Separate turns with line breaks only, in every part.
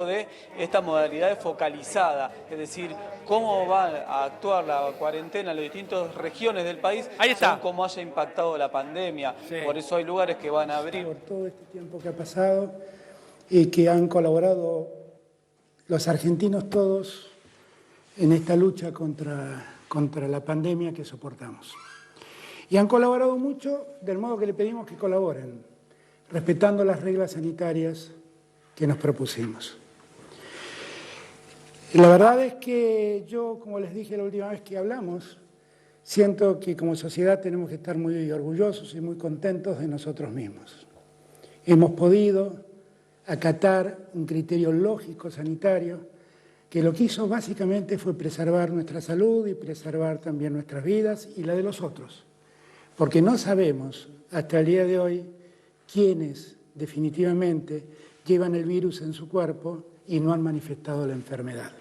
de esta modalidad focalizada, es decir, cómo va a actuar la cuarentena en las distintas regiones del país según cómo haya impactado la pandemia. Sí. Por eso hay lugares que van a abrir.
Por todo este tiempo que ha pasado y que han colaborado los argentinos todos en esta lucha contra la pandemia que soportamos. Y han colaborado mucho del modo que le pedimos que colaboren, respetando las reglas sanitarias que nos propusimos. La verdad es que yo, como les dije la última vez que hablamos, siento que como sociedad tenemos que estar muy orgullosos y muy contentos de nosotros mismos. Hemos podido acatar un criterio lógico sanitario que lo que hizo básicamente fue preservar nuestra salud y preservar también nuestras vidas y la de los otros. Porque no sabemos hasta el día de hoy quiénes definitivamente llevan el virus en su cuerpo y no han manifestado la enfermedad.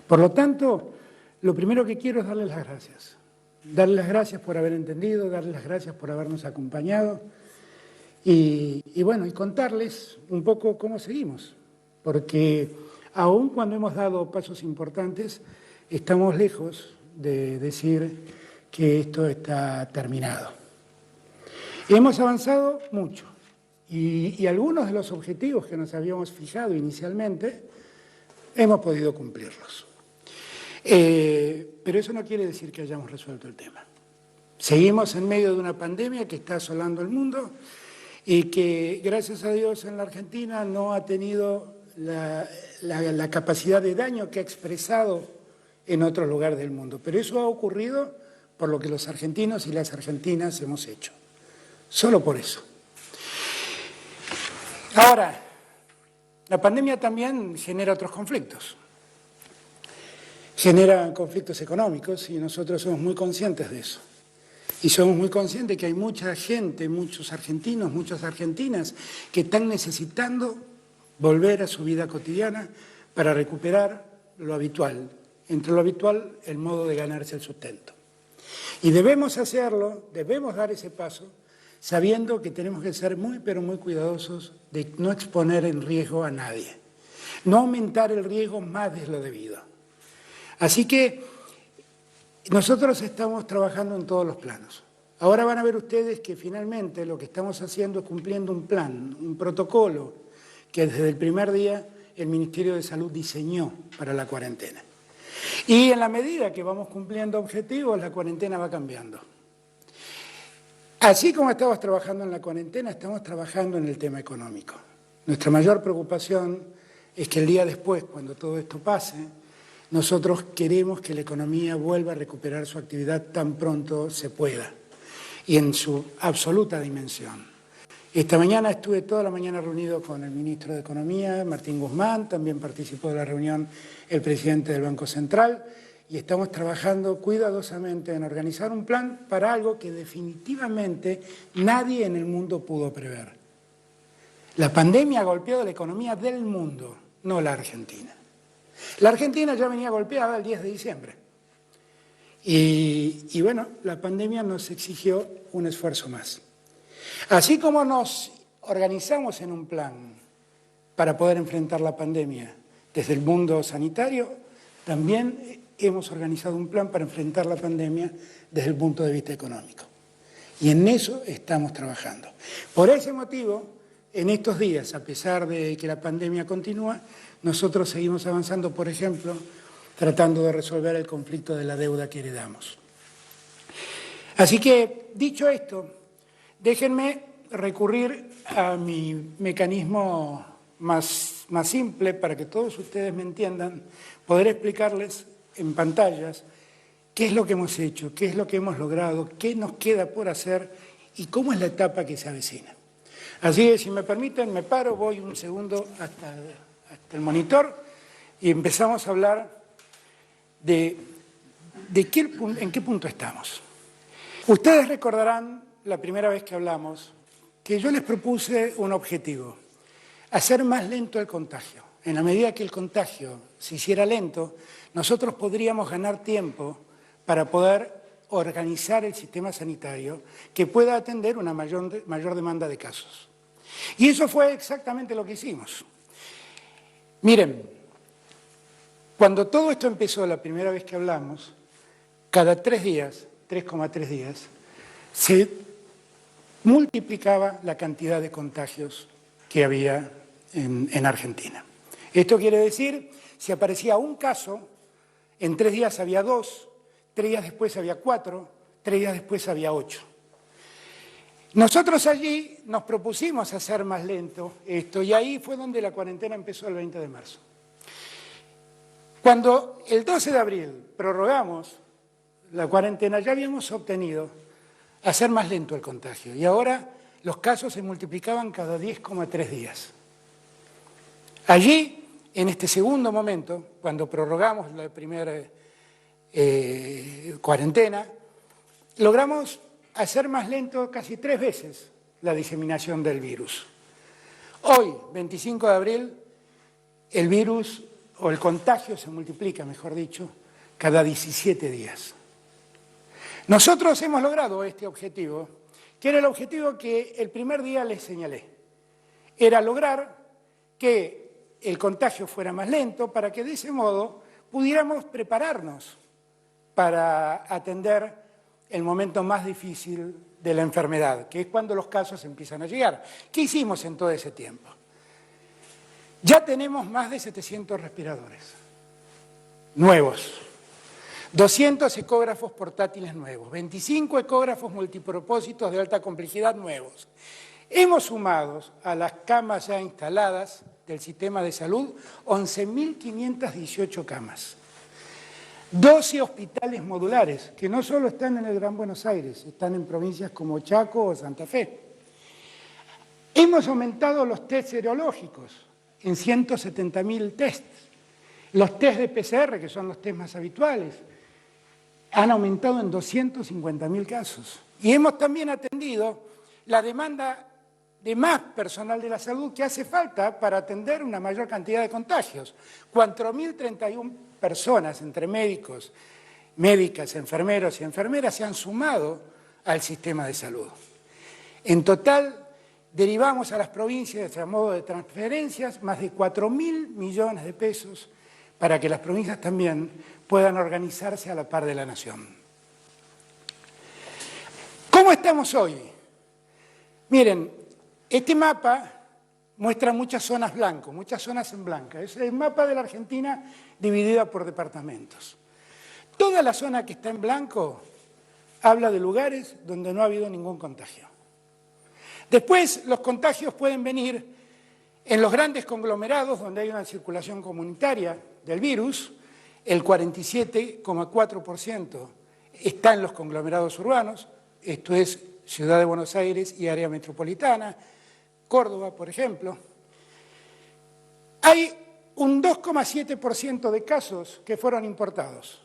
Por lo tanto, lo primero que quiero es darles las gracias. Darles las gracias por haber entendido, darles las gracias por habernos acompañado y contarles un poco cómo seguimos. Porque aun cuando hemos dado pasos importantes, estamos lejos de decir que esto está terminado. Hemos avanzado mucho y algunos de los objetivos que nos habíamos fijado inicialmente hemos podido cumplirlos. Pero eso no quiere decir que hayamos resuelto el tema. Seguimos en medio de una pandemia que está asolando el mundo y que, gracias a Dios, en la Argentina no ha tenido la capacidad de daño que ha expresado en otros lugares del mundo. Pero eso ha ocurrido por lo que los argentinos y las argentinas hemos hecho. Solo por eso. Ahora, la pandemia también genera otros conflictos. Genera conflictos económicos y nosotros somos muy conscientes de eso. Y somos muy conscientes que hay mucha gente, muchos argentinos, muchas argentinas que están necesitando volver a su vida cotidiana para recuperar lo habitual. Entre lo habitual, el modo de ganarse el sustento. Y debemos hacerlo, debemos dar ese paso, sabiendo que tenemos que ser muy, pero muy cuidadosos de no exponer en riesgo a nadie. No aumentar el riesgo más de lo debido. Así que nosotros estamos trabajando en todos los planos. Ahora van a ver ustedes que finalmente lo que estamos haciendo es cumpliendo un plan, un protocolo que desde el primer día el Ministerio de Salud diseñó para la cuarentena. Y en la medida que vamos cumpliendo objetivos, la cuarentena va cambiando. Así como estamos trabajando en la cuarentena, estamos trabajando en el tema económico. Nuestra mayor preocupación es que el día después, cuando todo esto pase, nosotros queremos que la economía vuelva a recuperar su actividad tan pronto se pueda y en su absoluta dimensión. Esta mañana estuve toda la mañana reunido con el ministro de Economía, Martín Guzmán, también participó de la reunión el presidente del Banco Central y estamos trabajando cuidadosamente en organizar un plan para algo que definitivamente nadie en el mundo pudo prever. La pandemia ha golpeado la economía del mundo, no la Argentina. La Argentina ya venía golpeada el 10 de diciembre y la pandemia nos exigió un esfuerzo más. Así como nos organizamos en un plan para poder enfrentar la pandemia desde el mundo sanitario, también hemos organizado un plan para enfrentar la pandemia desde el punto de vista económico. Y en eso estamos trabajando. Por ese motivo, en estos días, a pesar de que la pandemia continúa, nosotros seguimos avanzando, por ejemplo, tratando de resolver el conflicto de la deuda que heredamos. Así que, dicho esto, déjenme recurrir a mi mecanismo más simple para que todos ustedes me entiendan, poder explicarles en pantallas qué es lo que hemos hecho, qué es lo que hemos logrado, qué nos queda por hacer y cómo es la etapa que se avecina. Así que, si me permiten, me paro, voy un segundo hasta el monitor y empezamos a hablar de en qué punto estamos. Ustedes recordarán la primera vez que hablamos que yo les propuse un objetivo, hacer más lento el contagio. En la medida que el contagio se hiciera lento, nosotros podríamos ganar tiempo para poder organizar el sistema sanitario que pueda atender una mayor demanda de casos. Y eso fue exactamente lo que hicimos. Miren, cuando todo esto empezó, la primera vez que hablamos, cada 3 días, 3,3 días, se multiplicaba la cantidad de contagios que había en Argentina. Esto quiere decir, si aparecía un caso, en 3 días había 2, 3 días después había 4, 3 días después había 8. Nosotros allí nos propusimos hacer más lento esto y ahí fue donde la cuarentena empezó el 20 de marzo. Cuando el 12 de abril prorrogamos la cuarentena ya habíamos obtenido hacer más lento el contagio y ahora los casos se multiplicaban cada 10,3 días. Allí, en este segundo momento, cuando prorrogamos la primera cuarentena, logramos hacer más lento casi 3 veces la diseminación del virus. Hoy, 25 de abril, el virus o el contagio se multiplica, mejor dicho, cada 17 días. Nosotros hemos logrado este objetivo, que era el objetivo que el primer día les señalé. Era lograr que el contagio fuera más lento para que de ese modo pudiéramos prepararnos para atender el momento más difícil de la enfermedad, que es cuando los casos empiezan a llegar. ¿Qué hicimos en todo ese tiempo? Ya tenemos más de 700 respiradores nuevos, 200 ecógrafos portátiles nuevos, 25 ecógrafos multipropósitos de alta complejidad nuevos. Hemos sumado a las camas ya instaladas del sistema de salud 11.518 camas. 12 hospitales modulares, que no solo están en el Gran Buenos Aires, están en provincias como Chaco o Santa Fe. Hemos aumentado los test serológicos en 170.000 tests. Los test de PCR, que son los test más habituales, han aumentado en 250.000 casos. Y hemos también atendido la demanda de más personal de la salud que hace falta para atender una mayor cantidad de contagios. 4.031 personas entre médicos, médicas, enfermeros y enfermeras se han sumado al sistema de salud. En total, derivamos a las provincias, a modo de transferencias, más de 4.000 millones de pesos para que las provincias también puedan organizarse a la par de la nación. ¿Cómo estamos hoy? Miren, este mapa muestra muchas zonas blancas, muchas zonas en blanca. Es el mapa de la Argentina dividida por departamentos. Toda la zona que está en blanco habla de lugares donde no ha habido ningún contagio. Después, los contagios pueden venir en los grandes conglomerados donde hay una circulación comunitaria del virus. El 47,4% está en los conglomerados urbanos, esto es Ciudad de Buenos Aires y área metropolitana, Córdoba, por ejemplo. Hay un 2,7% de casos que fueron importados.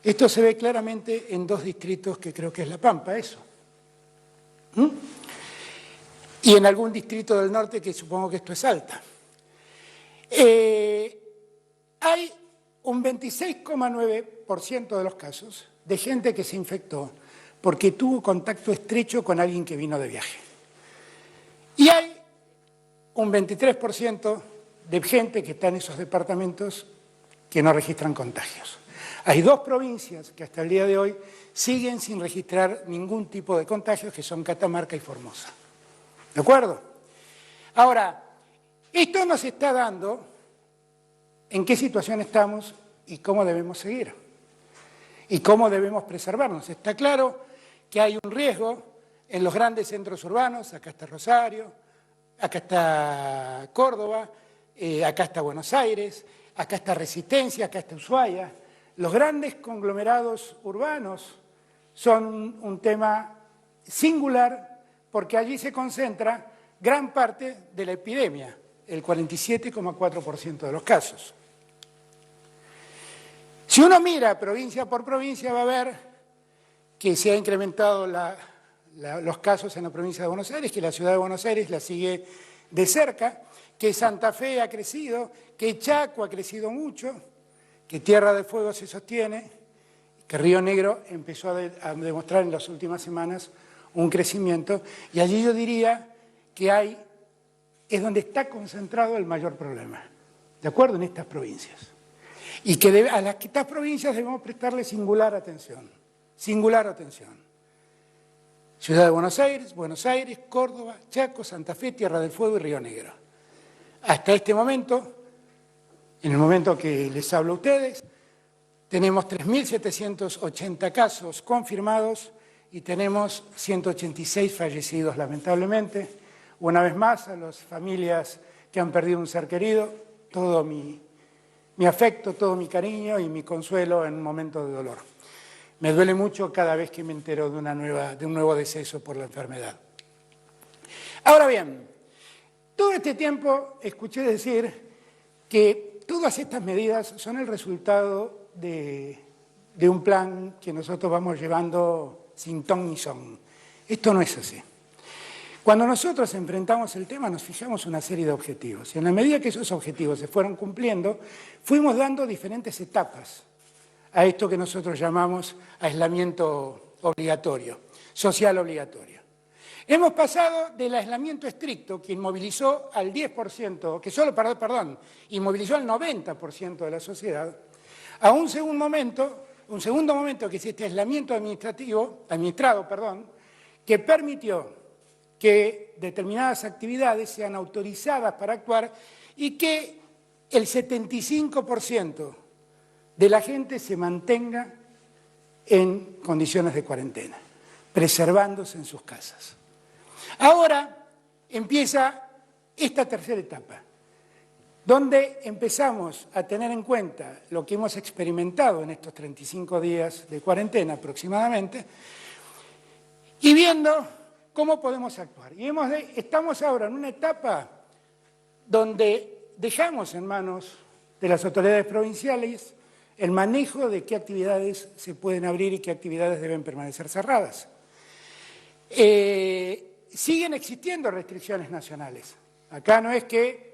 Esto se ve claramente en 2 distritos que creo que es La Pampa, eso. Y en algún distrito del norte que supongo que esto es Salta. Hay un 26,9% de los casos de gente que se infectó porque tuvo contacto estrecho con alguien que vino de viaje. Y hay un 23% de gente que está en esos departamentos que no registran contagios. Hay 2 provincias que hasta el día de hoy siguen sin registrar ningún tipo de contagios, que son Catamarca y Formosa. ¿De acuerdo? Ahora, esto nos está dando en qué situación estamos y cómo debemos seguir. Y cómo debemos preservarnos. Está claro que hay un riesgo en los grandes centros urbanos, acá está Rosario, acá está Córdoba, acá está Buenos Aires, acá está Resistencia, acá está Ushuaia. Los grandes conglomerados urbanos son un tema singular porque allí se concentra gran parte de la epidemia, el 47,4% de los casos. Si uno mira provincia por provincia va a ver que se ha incrementado los casos en la provincia de Buenos Aires, que la ciudad de Buenos Aires la sigue de cerca, que Santa Fe ha crecido, que Chaco ha crecido mucho, que Tierra del Fuego se sostiene, que Río Negro empezó a demostrar en las últimas semanas un crecimiento, y allí yo diría que es donde está concentrado el mayor problema. ¿de acuerdo?, en estas provincias. Y que a estas provincias debemos prestarle singular atención. Singular atención. Ciudad de Buenos Aires, Córdoba, Chaco, Santa Fe, Tierra del Fuego y Río Negro. Hasta este momento, en el momento que les hablo a ustedes, tenemos 3.780 casos confirmados y tenemos 186 fallecidos, lamentablemente. Una vez más, a las familias que han perdido un ser querido, todo mi afecto, todo mi cariño y mi consuelo en un momento de dolor. Me duele mucho cada vez que me entero de un nuevo deceso por la enfermedad. Ahora bien, todo este tiempo escuché decir que todas estas medidas son el resultado de un plan que nosotros vamos llevando sin ton ni son. Esto no es así. Cuando nosotros enfrentamos el tema nos fijamos una serie de objetivos y en la medida que esos objetivos se fueron cumpliendo, fuimos dando diferentes etapas a esto que nosotros llamamos aislamiento obligatorio, social obligatorio. Hemos pasado del aislamiento estricto que inmovilizó al 10%, que solo, inmovilizó al 90% de la sociedad, a un segundo momento que es este aislamiento administrado, que permitió que determinadas actividades sean autorizadas para actuar y que el 75% de la gente se mantenga en condiciones de cuarentena, preservándose en sus casas. Ahora empieza esta tercera etapa, donde empezamos a tener en cuenta lo que hemos experimentado en estos 35 días de cuarentena aproximadamente y viendo cómo podemos actuar. Y estamos ahora en una etapa donde dejamos en manos de las autoridades provinciales el manejo de qué actividades se pueden abrir y qué actividades deben permanecer cerradas. Siguen existiendo restricciones nacionales. Acá no es que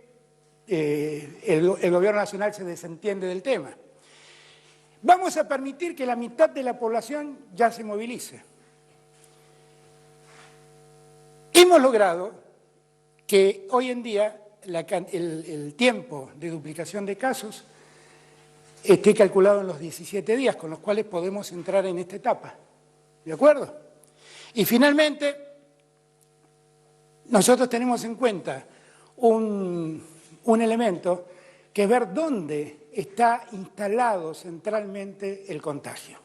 el gobierno nacional se desentiende del tema. Vamos a permitir que la mitad de la población ya se movilice. Hemos logrado que hoy en día el tiempo de duplicación de casos esté calculado en los 17 días, con los cuales podemos entrar en esta etapa. ¿De acuerdo? Y finalmente, nosotros tenemos en cuenta un elemento que es ver dónde está instalado centralmente el contagio.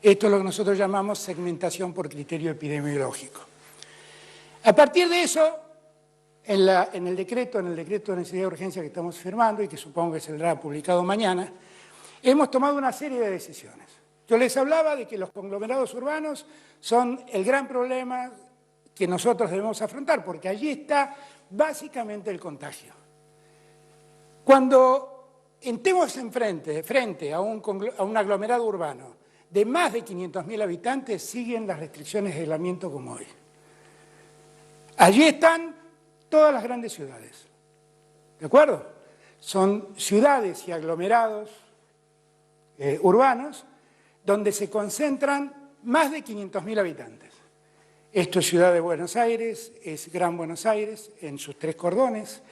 Esto es lo que nosotros llamamos segmentación por criterio epidemiológico. A partir de eso, en el decreto de necesidad de urgencia que estamos firmando y que supongo que saldrá publicado mañana, hemos tomado una serie de decisiones. Yo les hablaba de que los conglomerados urbanos son el gran problema que nosotros debemos afrontar, porque allí está básicamente el contagio. Cuando estemos frente a un aglomerado urbano de más de 500.000 habitantes, siguen las restricciones de aislamiento como hoy. Allí están todas las grandes ciudades, ¿de acuerdo? Son ciudades y aglomerados urbanos donde se concentran más de 500.000 habitantes. Esto es Ciudad de Buenos Aires, es Gran Buenos Aires en sus 3 cordones,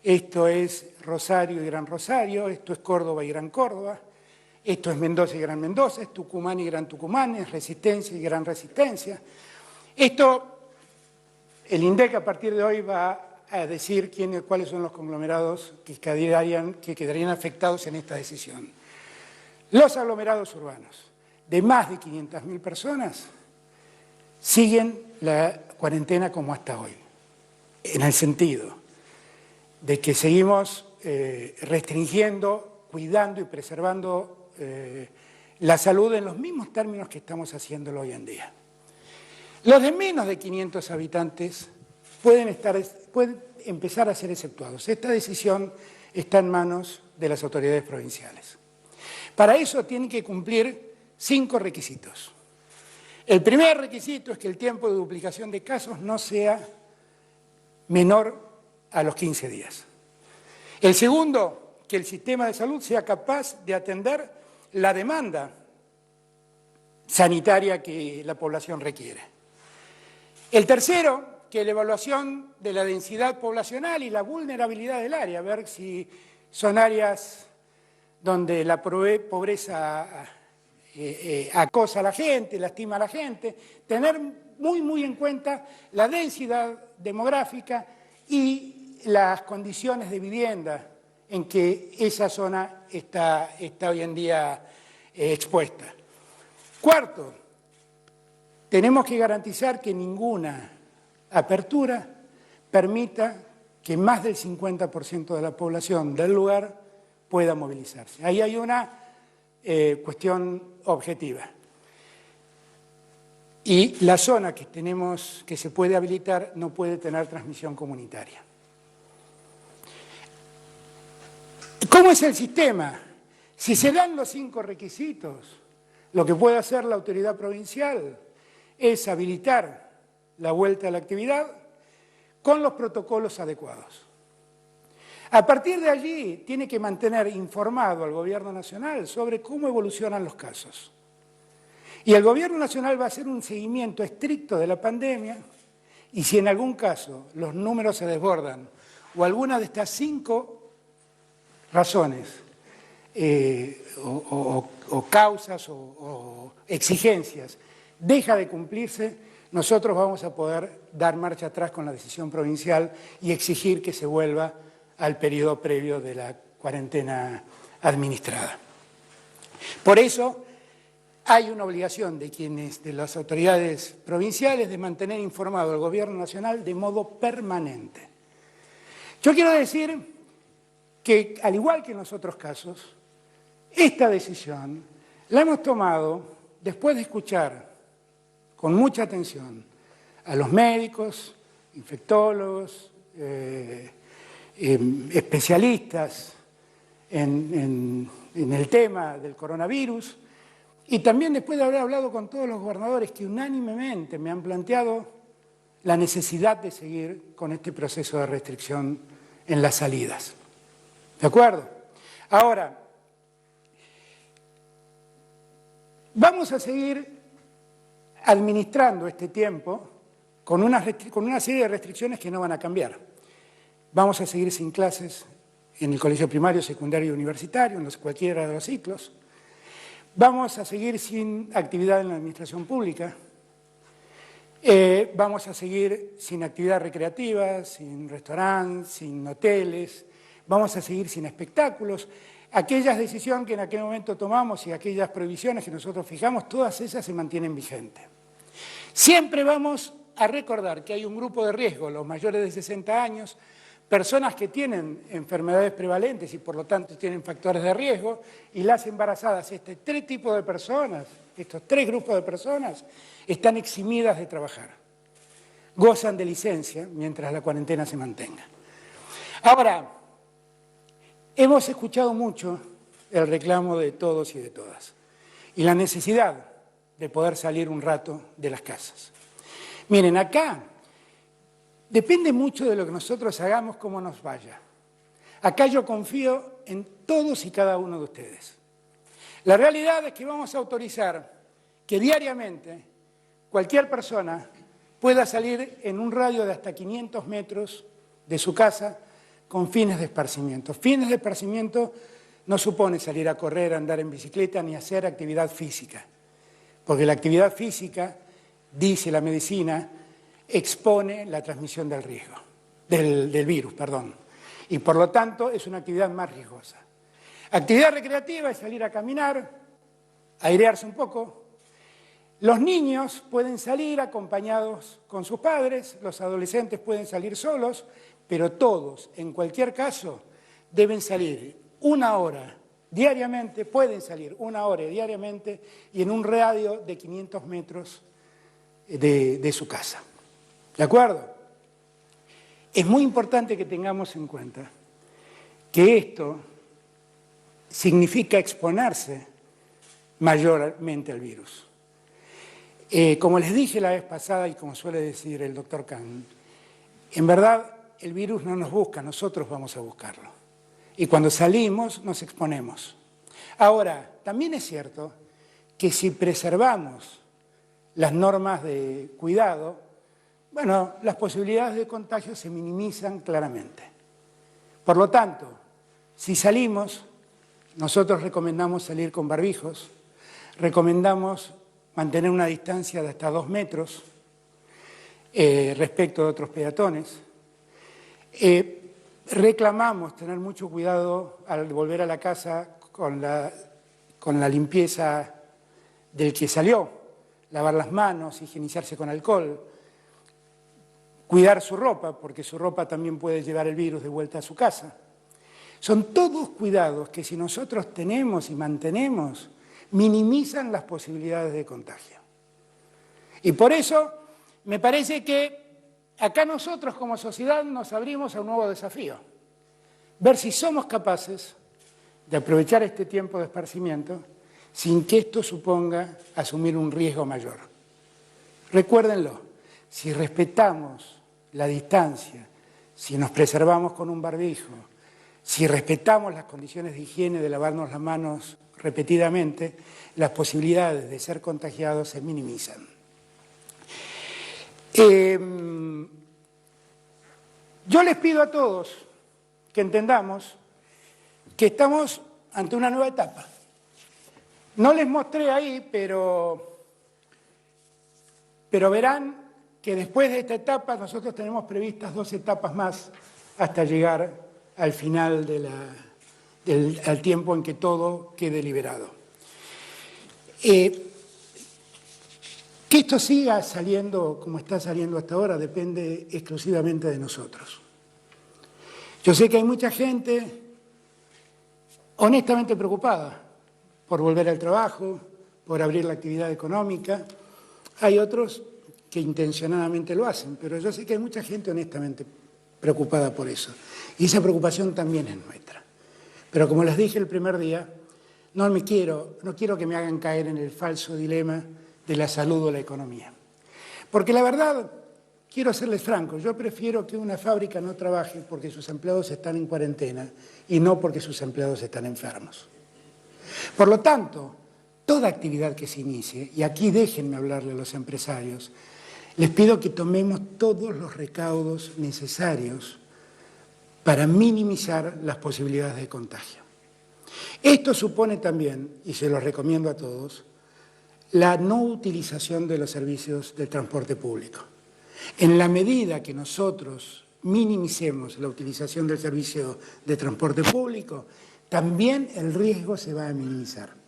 esto es Rosario y Gran Rosario, esto es Córdoba y Gran Córdoba, esto es Mendoza y Gran Mendoza, es Tucumán y Gran Tucumán, es Resistencia y Gran Resistencia. El INDEC a partir de hoy va a decir cuáles son los conglomerados que quedarían afectados en esta decisión. Los aglomerados urbanos de más de 500.000 personas siguen la cuarentena como hasta hoy, en el sentido de que seguimos restringiendo, cuidando y preservando la salud en los mismos términos que estamos haciéndolo hoy en día. Los de menos de 500 habitantes pueden empezar a ser exceptuados. Esta decisión está en manos de las autoridades provinciales. Para eso tienen que cumplir 5 requisitos. El primer requisito es que el tiempo de duplicación de casos no sea menor a los 15 días. El segundo, que el sistema de salud sea capaz de atender la demanda sanitaria que la población requiere. El tercero, que la evaluación de la densidad poblacional y la vulnerabilidad del área, ver si son áreas donde la pobreza acosa a la gente, lastima a la gente, tener muy en cuenta la densidad demográfica y las condiciones de vivienda en que esa zona está hoy en día expuesta. Cuarto, tenemos que garantizar que ninguna apertura permita que más del 50% de la población del lugar pueda movilizarse. Ahí hay una cuestión objetiva. Y la zona que se puede habilitar no puede tener transmisión comunitaria. ¿Cómo es el sistema? Si se dan los 5 requisitos, lo que puede hacer la autoridad provincial es habilitar la vuelta a la actividad con los protocolos adecuados. A partir de allí, tiene que mantener informado al Gobierno Nacional sobre cómo evolucionan los casos. Y el Gobierno Nacional va a hacer un seguimiento estricto de la pandemia y si en algún caso los números se desbordan o alguna de estas 5 razones o causas o exigencias deja de cumplirse, nosotros vamos a poder dar marcha atrás con la decisión provincial y exigir que se vuelva al periodo previo de la cuarentena administrada. Por eso hay una obligación de las autoridades provinciales de mantener informado al Gobierno Nacional de modo permanente. Yo quiero decir que, al igual que en los otros casos, esta decisión la hemos tomado después de escuchar con mucha atención a los médicos, infectólogos, especialistas en el tema del coronavirus y también después de haber hablado con todos los gobernadores que unánimemente me han planteado la necesidad de seguir con este proceso de restricción en las salidas. ¿De acuerdo? Ahora, vamos a seguir administrando este tiempo con una serie de restricciones que no van a cambiar. Vamos a seguir sin clases en el colegio primario, secundario y universitario, en cualquiera de los ciclos. Vamos a seguir sin actividad en la administración pública. Vamos a seguir sin actividad recreativa, sin restaurantes, sin hoteles. Vamos a seguir sin espectáculos. Aquellas decisiones que en aquel momento tomamos y aquellas prohibiciones que nosotros fijamos, todas esas se mantienen vigentes. Siempre vamos a recordar que hay un grupo de riesgo, los mayores de 60 años, personas que tienen enfermedades prevalentes y por lo tanto tienen factores de riesgo, y las embarazadas. Estos 3 tipos de personas, estos 3 grupos de personas, están eximidas de trabajar. Gozan de licencia mientras la cuarentena se mantenga. Ahora, hemos escuchado mucho el reclamo de todos y de todas y la necesidad de poder salir un rato de las casas. Miren, acá depende mucho de lo que nosotros hagamos, cómo nos vaya. Acá yo confío en todos y cada uno de ustedes. La realidad es que vamos a autorizar que diariamente cualquier persona pueda salir en un radio de hasta 500 metros de su casa con fines de esparcimiento. Fines de esparcimiento no supone salir a correr, andar en bicicleta ni hacer actividad física, porque la actividad física, dice la medicina, expone la transmisión del riesgo, del virus, perdón, y por lo tanto es una actividad más riesgosa. Actividad recreativa es salir a caminar, airearse un poco. Los niños pueden salir acompañados con sus padres, los adolescentes pueden salir solos, pero todos, en cualquier caso, deben salir 1 hora diariamente, pueden salir 1 hora diariamente y en un radio de 500 metros de su casa. ¿De acuerdo? Es muy importante que tengamos en cuenta que esto significa exponerse mayormente al virus. Como les dije la vez pasada y como suele decir el doctor Kahn, en verdad el virus no nos busca, nosotros vamos a buscarlo. Y cuando salimos nos exponemos. Ahora, también es cierto que si preservamos las normas de cuidado, bueno, las posibilidades de contagio se minimizan claramente. Por lo tanto, Si salimos, nosotros recomendamos salir con barbijos, recomendamos mantener una distancia de hasta 2 metros respecto de otros peatones. Reclamamos tener mucho cuidado al volver a la casa con la limpieza del que salió, lavar las manos, higienizarse con alcohol, cuidar su ropa, porque su ropa también puede llevar el virus de vuelta a su casa. Son todos cuidados que si nosotros tenemos y mantenemos, minimizan las posibilidades de contagio. Y por eso me parece que acá nosotros como sociedad nos abrimos a un nuevo desafío. Ver si somos capaces de aprovechar este tiempo de esparcimiento sin que esto suponga asumir un riesgo mayor. Recuérdenlo, si respetamos la distancia, si nos preservamos con un barbijo, si respetamos las condiciones de higiene de lavarnos las manos repetidamente, las posibilidades de ser contagiados se minimizan. Yo les pido a todos que entendamos que estamos ante una nueva etapa. No les mostré ahí, pero verán que después de esta etapa nosotros tenemos previstas 2 etapas más hasta llegar al final al tiempo en que todo quede liberado. Que esto siga saliendo como está saliendo hasta ahora depende exclusivamente de nosotros. Yo sé que hay mucha gente honestamente preocupada por volver al trabajo, por abrir la actividad económica. Hay otros que intencionadamente lo hacen, pero yo sé que hay mucha gente honestamente preocupada por eso. Y esa preocupación también es nuestra. Pero como les dije el primer día, no quiero que me hagan caer en el falso dilema de la salud o la economía. Porque la verdad, quiero serles franco, yo prefiero que una fábrica no trabaje porque sus empleados están en cuarentena y no porque sus empleados están enfermos. Por lo tanto, toda actividad que se inicie, y aquí déjenme hablarle a los empresarios, les pido que tomemos todos los recaudos necesarios para minimizar las posibilidades de contagio. Esto supone también, y se lo recomiendo a todos, la no utilización de los servicios del transporte público. En la medida que nosotros minimicemos la utilización del servicio de transporte público, también el riesgo se va a minimizar.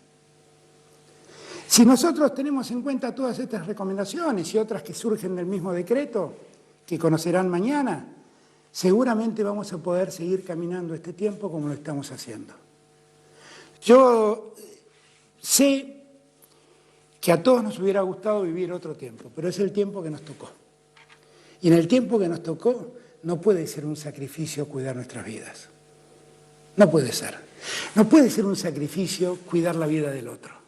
Si nosotros tenemos en cuenta todas estas recomendaciones y otras que surgen del mismo decreto, que conocerán mañana, seguramente vamos a poder seguir caminando este tiempo como lo estamos haciendo. Yo sé que a todos nos hubiera gustado vivir otro tiempo, pero es el tiempo que nos tocó. Y en el tiempo que nos tocó no puede ser un sacrificio cuidar nuestras vidas. No puede ser. No puede ser un sacrificio cuidar la vida del otro.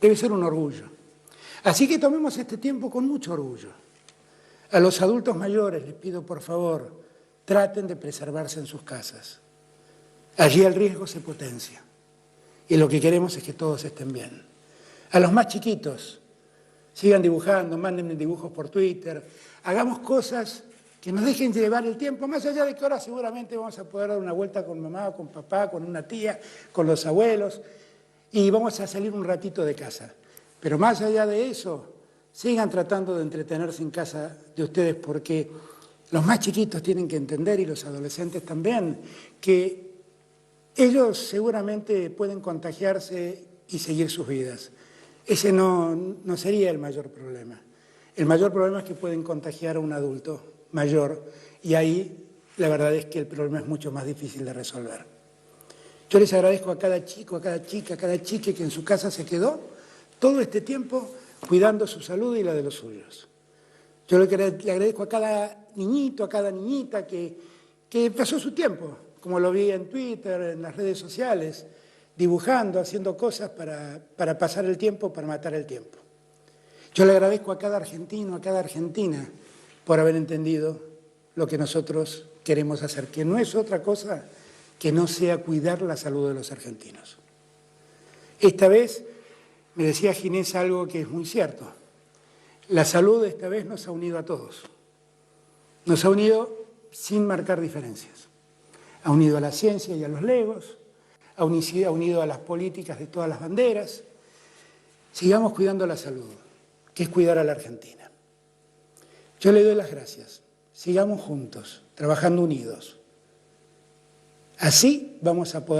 Debe ser un orgullo. Así que tomemos este tiempo con mucho orgullo. A los adultos mayores les pido, por favor, traten de preservarse en sus casas. Allí el riesgo se potencia. Y lo que queremos es que todos estén bien. A los más chiquitos, sigan dibujando, mándenme dibujos por Twitter, hagamos cosas que nos dejen llevar el tiempo, más allá de que ahora seguramente vamos a poder dar una vuelta con mamá, con papá, con una tía, con los abuelos, y vamos a salir un ratito de casa. Pero más allá de eso, sigan tratando de entretenerse en casa de ustedes, porque los más chiquitos tienen que entender, y los adolescentes también, que ellos seguramente pueden contagiarse y seguir sus vidas. Ese no sería el mayor problema. El mayor problema es que pueden contagiar a un adulto mayor, y ahí la verdad es que el problema es mucho más difícil de resolver. Yo les agradezco a cada chico, a cada chica, a cada chique que en su casa se quedó todo este tiempo cuidando su salud y la de los suyos. Yo le agradezco a cada niñito, a cada niñita que pasó su tiempo, como lo vi en Twitter, en las redes sociales, dibujando, haciendo cosas para pasar el tiempo, para matar el tiempo. Yo le agradezco a cada argentino, a cada argentina, por haber entendido lo que nosotros queremos hacer, que no es otra cosa que no sea cuidar la salud de los argentinos. Esta vez me decía Ginés algo que es muy cierto. La salud esta vez nos ha unido a todos. Nos ha unido sin marcar diferencias. ha unido a la ciencia y a los legos, ha unido a las políticas de todas las banderas. Sigamos cuidando la salud, que es cuidar a la Argentina. Yo le doy las gracias. Sigamos juntos, trabajando unidos. Así vamos a poder